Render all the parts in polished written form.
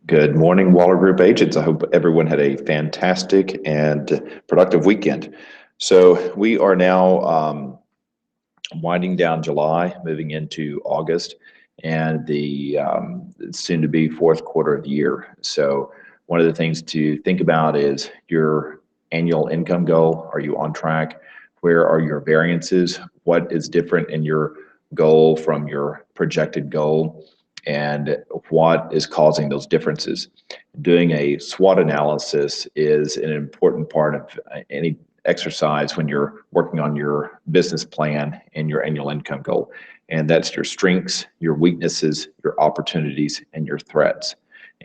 Good morning, Waller Group agents. I hope everyone had a fantastic and productive weekend. So we are now winding down July, moving into August, and the soon to be fourth quarter of the year. So one of the things to think about is your annual income goal. Are you on track? Where are your variances? What is different in your goal from your projected goal? And what is causing those differences? Doing a SWOT analysis is an important part of any exercise when you're working on your business plan and your annual income goal. And that's your strengths, your weaknesses, your opportunities, and your threats.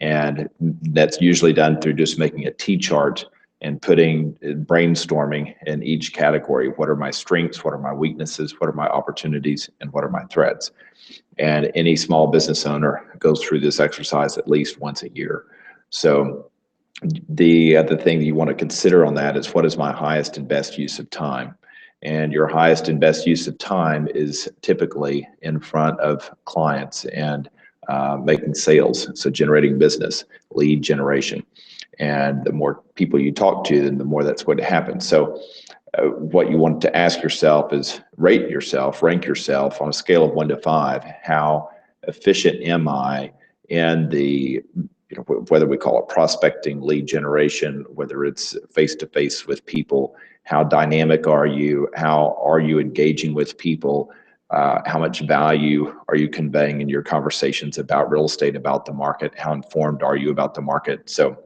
And that's usually done through just making a T-chart and putting brainstorming in each category. What are my strengths? What are my weaknesses? What are my opportunities? And what are my threats? And any small business owner goes through this exercise at least once a year. So the other thing that you want to consider on that is, what is my highest and best use of time? And your highest and best use of time is typically in front of clients and making sales. So generating business, lead generation. And the more people you talk to, then the more that's going to happen. So what you want to ask yourself is, rate yourself, rank yourself on a scale of 1 to 5. How efficient am I in the, whether we call it prospecting, lead generation, whether it's face-to-face with people? How dynamic are you? How are you engaging with people? How much value are you conveying in your conversations about real estate, about the market? How informed are you about the market? So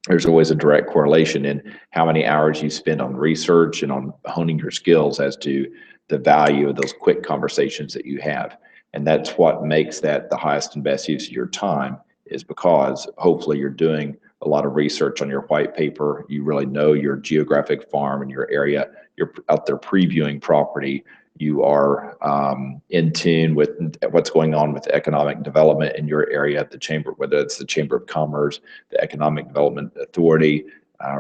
there's always a direct correlation in how many hours you spend on research and on honing your skills as to the value of those quick conversations that you have. And that's what makes that the highest and best use of your time, is because hopefully you're doing a lot of research on your white paper. You really know your geographic farm and your area. You're out there previewing property. You are in tune with what's going on with economic development in your area at the chamber, whether it's the Chamber of Commerce, the Economic Development Authority,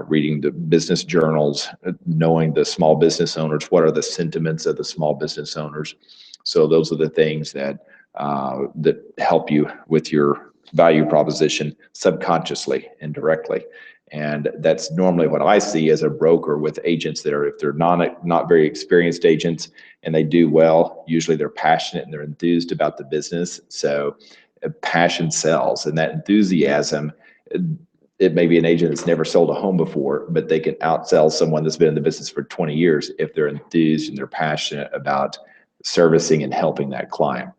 reading the business journals, knowing the small business owners, what are the sentiments of the small business owners. So those are the things that that help you with your value proposition subconsciously and directly. And that's normally what I see as a broker with agents that are, if they're not very experienced agents and they do well, usually they're passionate and they're enthused about the business. So passion sells, and that enthusiasm, it may be an agent that's never sold a home before, but they can outsell someone that's been in the business for 20 years if they're enthused and they're passionate about servicing and helping that client.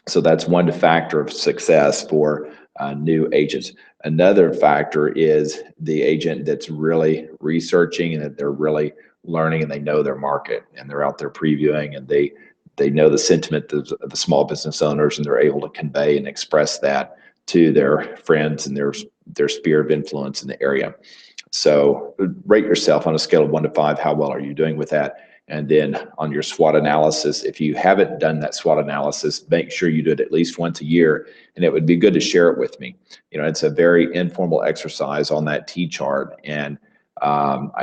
So that's one factor of success for new agents. Another factor is the agent that's really researching and that they're really learning and they know their market and they're out there previewing and they know the sentiment of the small business owners, and they're able to convey and express that to their friends and their sphere of influence in the area. So rate yourself on a scale of 1 to 5. How well are you doing with that? And then on your SWOT analysis, if you haven't done that SWOT analysis, make sure you do it at least once a year. And it would be good to share it with me. It's a very informal exercise on that T-chart. And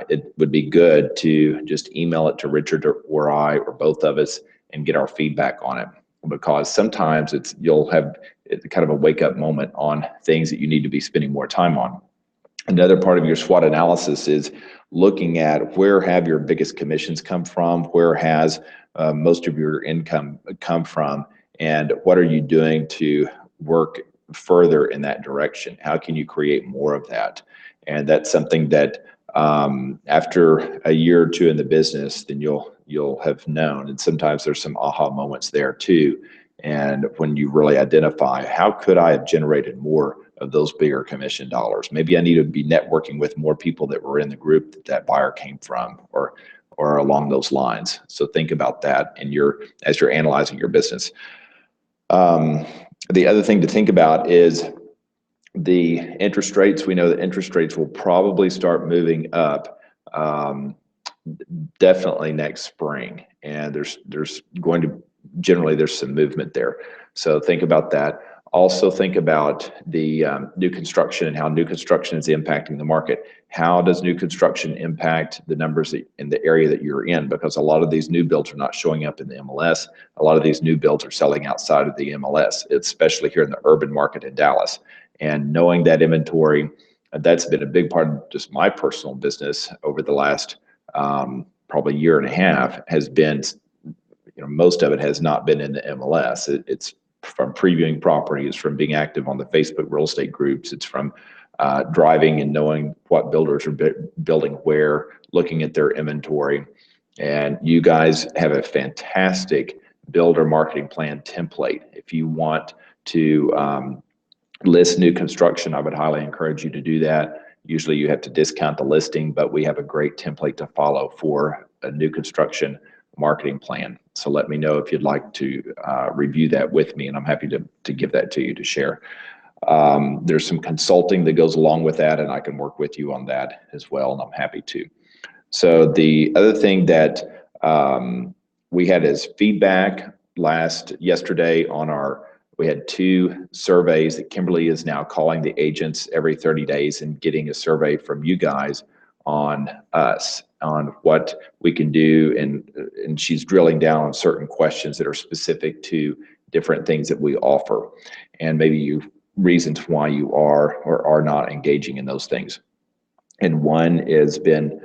it would be good to just email it to Richard or I or both of us and get our feedback on it. Because sometimes you'll have kind of a wake-up moment on things that you need to be spending more time on. Another part of your SWOT analysis is looking at, where have your biggest commissions come from? Where has most of your income come from? And what are you doing to work further in that direction? How can you create more of that? And that's something that after a year or two in the business, then you'll have known. And sometimes there's some aha moments there too. And when you really identify, how could I have generated more of those bigger commission dollars? Maybe I need to be networking with more people that were in the group that buyer came from, or along those lines. So think about that as you're analyzing your business. The other thing to think about is the interest rates. We know that interest rates will probably start moving up definitely next spring, and there's going to generally there's some movement there. So think about that. Also think about the new construction and how new construction is impacting the market. How does new construction impact the numbers in the area that you're in? Because a lot of these new builds are not showing up in the MLS. A lot of these new builds are selling outside of the MLS, especially here in the urban market in Dallas. And knowing that inventory, that's been a big part of just my personal business over the last probably year and a half, has been, most of it has not been in the MLS. It's from previewing properties, from being active on the Facebook real estate groups. It's from driving and knowing what builders are building where, looking at their inventory. And you guys have a fantastic builder marketing plan template. If you want to list new construction, I would highly encourage you to do that. Usually you have to discount the listing, but we have a great template to follow for a new construction marketing plan. So let me know if you'd like to review that with me, and I'm happy to give that to you to share. There's some consulting that goes along with that, and I can work with you on that as well, and I'm happy to. So the other thing that we had as feedback yesterday on we had 2 surveys that Kimberly is now calling the agents every 30 days and getting a survey from you guys on us, on what we can do. And she's drilling down on certain questions that are specific to different things that we offer, and maybe reasons why you are or are not engaging in those things. And one has been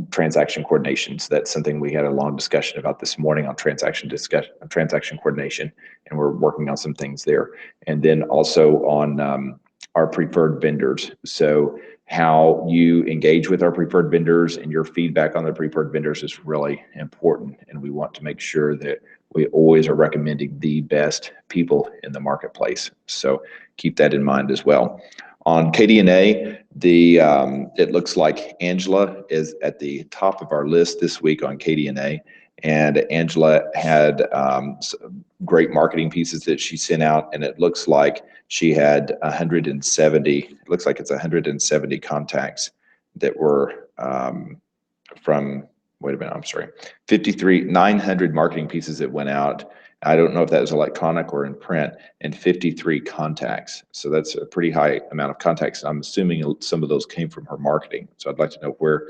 transaction coordinations. That's something we had a long discussion about this morning on transaction coordination, and we're working on some things there. And then also on our preferred vendors. So how you engage with our preferred vendors and your feedback on the preferred vendors is really important. And we want to make sure that we always are recommending the best people in the marketplace. So keep that in mind as well. On KDNA, it looks like Angela is at the top of our list this week on KDNA. And Angela had great marketing pieces that she sent out, and it looks like she had 170, it looks like it's 170 contacts that were from, wait a minute, I'm sorry, 900 marketing pieces that went out. I don't know if that was electronic or in print, and 53 contacts. So that's a pretty high amount of contacts. I'm assuming some of those came from her marketing. So I'd like to know where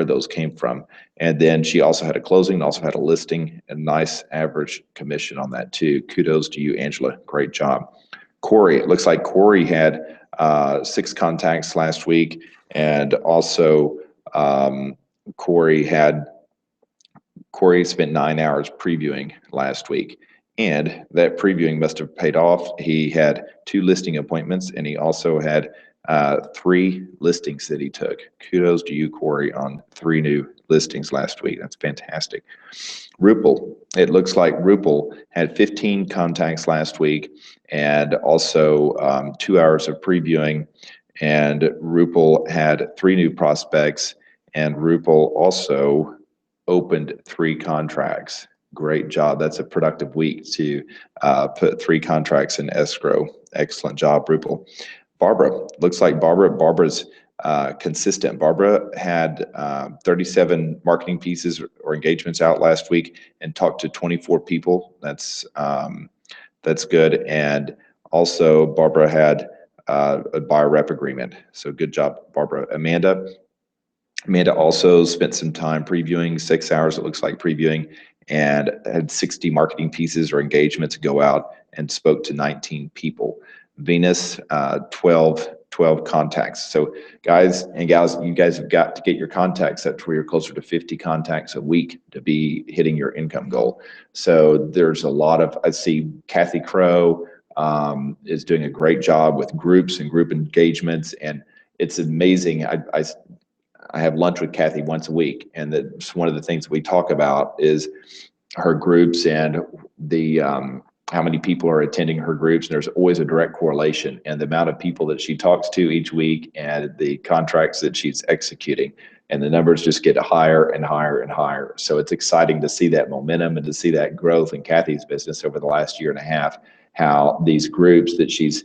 those came from. And then she also had a closing, also had a listing, a nice average commission on that too. Kudos to you, Angela. Great job. Corey, it looks like Corey had 6 contacts last week, and also Corey spent 9 hours previewing last week, and that previewing must have paid off. He had 2 listing appointments, and he also had 3 listings that he took. Kudos to you, Corey, on 3 new listings last week. That's fantastic. Rupal, it looks like Rupal had 15 contacts last week, and also 2 hours of previewing, and Rupal had 3 new prospects, and Rupal also opened 3 contracts. Great job. That's a productive week to put 3 contracts in escrow. Excellent job, Rupal. Barbara, looks like Barbara's consistent. Barbara had 37 marketing pieces or engagements out last week and talked to 24 people. That's good. And also Barbara had a buyer rep agreement. So good job, Barbara. Amanda also spent some time previewing, 6 hours it looks like previewing, and had 60 marketing pieces or engagements go out and spoke to 19 people. Venus, 12 contacts. So guys and gals, you guys have got to get your contacts up to where you're closer to 50 contacts a week to be hitting your income goal. So there's a lot of, I see Kathy Crow is doing a great job with groups and group engagements, and it's amazing. I have lunch with Kathy once a week, and that's one of the things we talk about is her groups and the how many people are attending her groups. And there's always a direct correlation, and the amount of people that she talks to each week and the contracts that she's executing, and the numbers just get higher and higher and higher. So it's exciting to see that momentum and to see that growth in Kathy's business over the last year and a half, how these groups that she's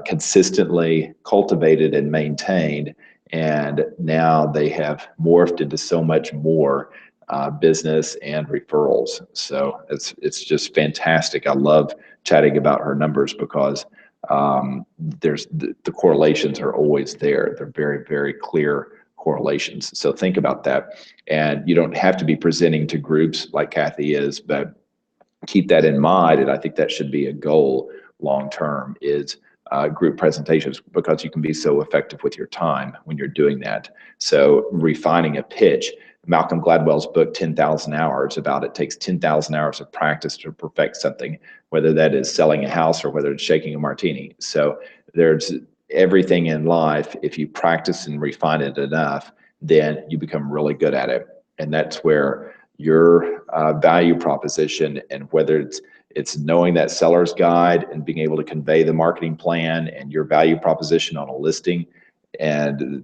consistently cultivated and maintained, and now they have morphed into so much more business and referrals. So it's just fantastic. I love chatting about her numbers because there's the correlations are always there. They're very, very clear correlations. So think about that. And you don't have to be presenting to groups like Kathy is, but keep that in mind. And I think that should be a goal long term, is group presentations, because you can be so effective with your time when you're doing that. So refining a pitch, Malcolm Gladwell's book 10,000 hours, about it takes 10,000 hours of practice to perfect something, whether that is selling a house or whether it's shaking a martini. So there's everything in life. If you practice and refine it enough, then you become really good at it. And that's where your value proposition, and whether it's knowing that seller's guide and being able to convey the marketing plan and your value proposition on a listing, and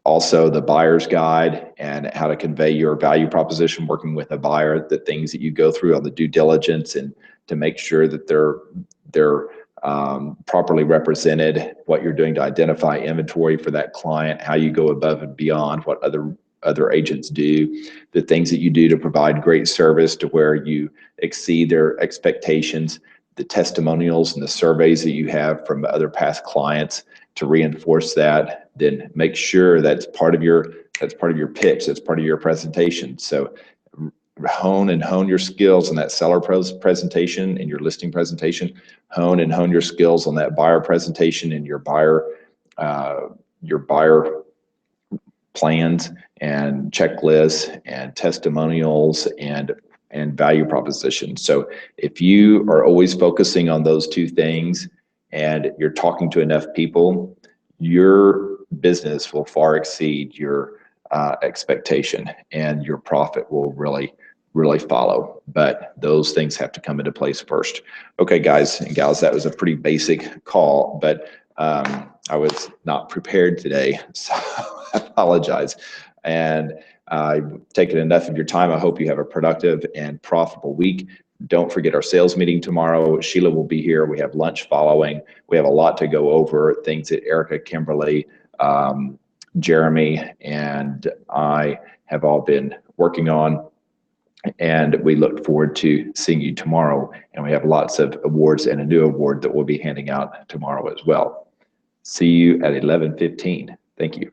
also the buyer's guide and how to convey your value proposition working with a buyer, the things that you go through on the due diligence and to make sure that they're properly represented, what you're doing to identify inventory for that client, how you go above and beyond what other agents do, the things that you do to provide great service to where you exceed their expectations, the testimonials and the surveys that you have from other past clients to reinforce that. Then make sure that's part of your pitch, that's part of your presentation. So hone your skills on that seller presentation and your listing presentation. Hone your skills on that buyer presentation and your buyer plans and checklists and testimonials and value proposition. So if you are always focusing on those two things and you're talking to enough people, your business will far exceed your expectation, and your profit will really follow. But those things have to come into place first. Okay, guys and gals, that was a pretty basic call, but I was not prepared today, so I apologize. And I've taken enough of your time. I hope you have a productive and profitable week. Don't forget our sales meeting tomorrow. Sheila will be here. We have lunch following. We have a lot to go over, things that Erica, Kimberly, Jeremy, and I have all been working on. And we look forward to seeing you tomorrow. And we have lots of awards and a new award that we'll be handing out tomorrow as well. See you at 11:15. Thank you.